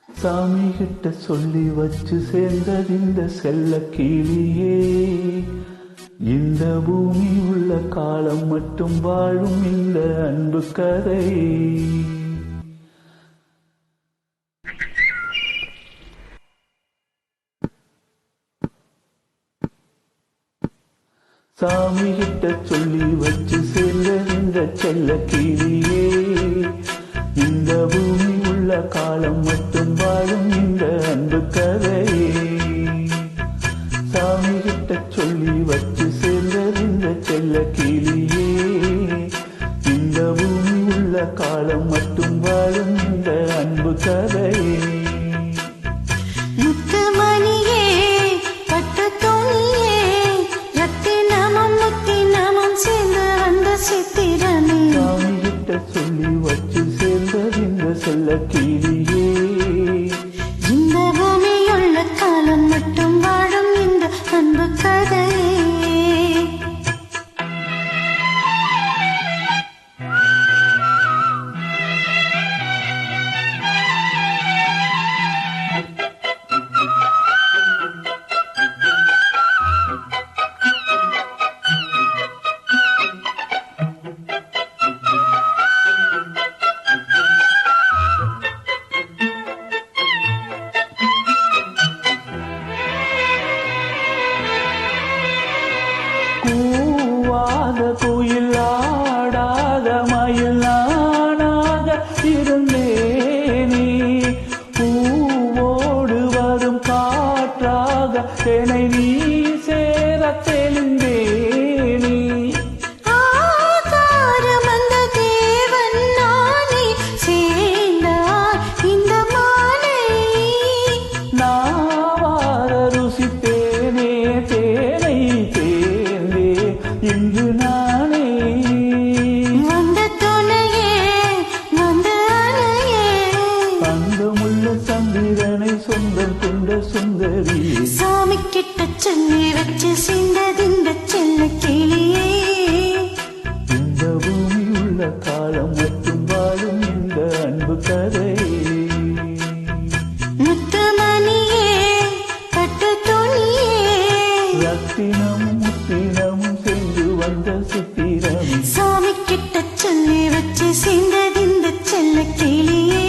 சாமி கிட்ட சொல்லி வச்சு சேர்ந்தது இந்த செல்ல கிளியே. இந்த பூமி உள்ள காலம் மட்டும் வாழும் இந்த அன்பு கதை. சாமி கிட்ட சொல்லி வச்சு சேர்ந்தது இந்த செல்ல கிளியே. இந்த பூமி உள்ள காலம் மட்டும் வாழும் இந்த அன்பு கதையே. சாமி கிட்ட சொல்லி வச்சு சேர்ந்தது இந்த செல்ல கிளியே. இந்த பூமி உள்ள காலம் மட்டும் வாழும் இந்த அன்பு கதையே. சாமி கிட்ட சொல்லி வச்சு சேர்ந்தது இந்த செல்ல கிளியே. இந்த பூமியுள்ள காலம் மட்டும் வாழும் இந்த அன்பு கதையே. கூவாத குயில் ஆடாத மயில் நானாக இருந்தேனே. பூவோடு வரும் காற்றாக என்னை நீ சேர தெளிந்தேனே. நாவார ருசித்தேனே தேனை தேர்ந்தே இன்று நானே. வந்த துணையே வந்த அணையே, தங்கமுள்ள சந்திரனை சொந்தம் கொண்ட சுந்தரி. சாமி கிட்ட சொல்லி வச்சு சிந்ததிந்த செல்ல கிளியே. இந்த பூமி உள்ள காலம் மட்டும் வாழும் இந்த அன்பு கதை. முத்துமணியே பட்டு துணியே, ரத்தினம் முத்தினமும் சென்று வந்த சித்திரம். சாமி கிட்ட சொல்லி வச்சு சிந்ததிந்த செல்ல கிளியே.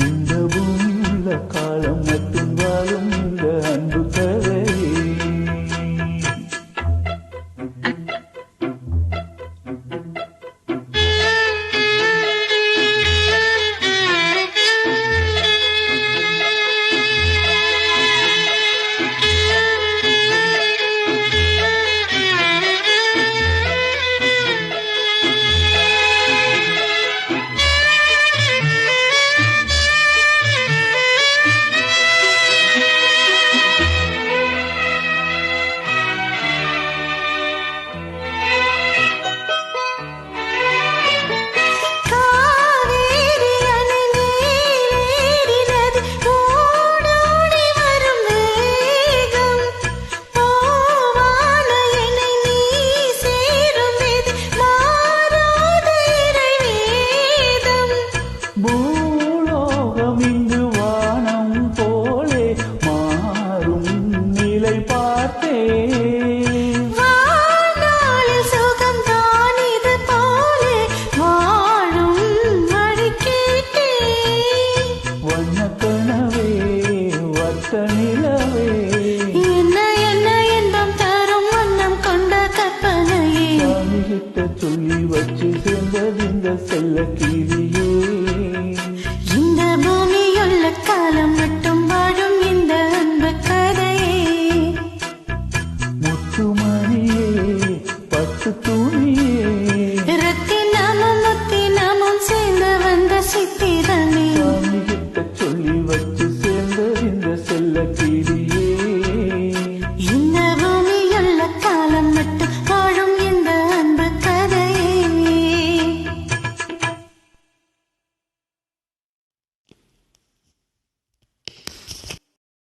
இந்த பூமி உள்ள காலம் மட்டும் வாழும் இந்த அன்பு கதை. பூலோகம் இங்கு வானம் போலே மாறும் நிலை பார்த்தே. சுகம் தான் இது போலே வாழும் வழி கேட்டே. வண்ண கனவே வர்த்தனில்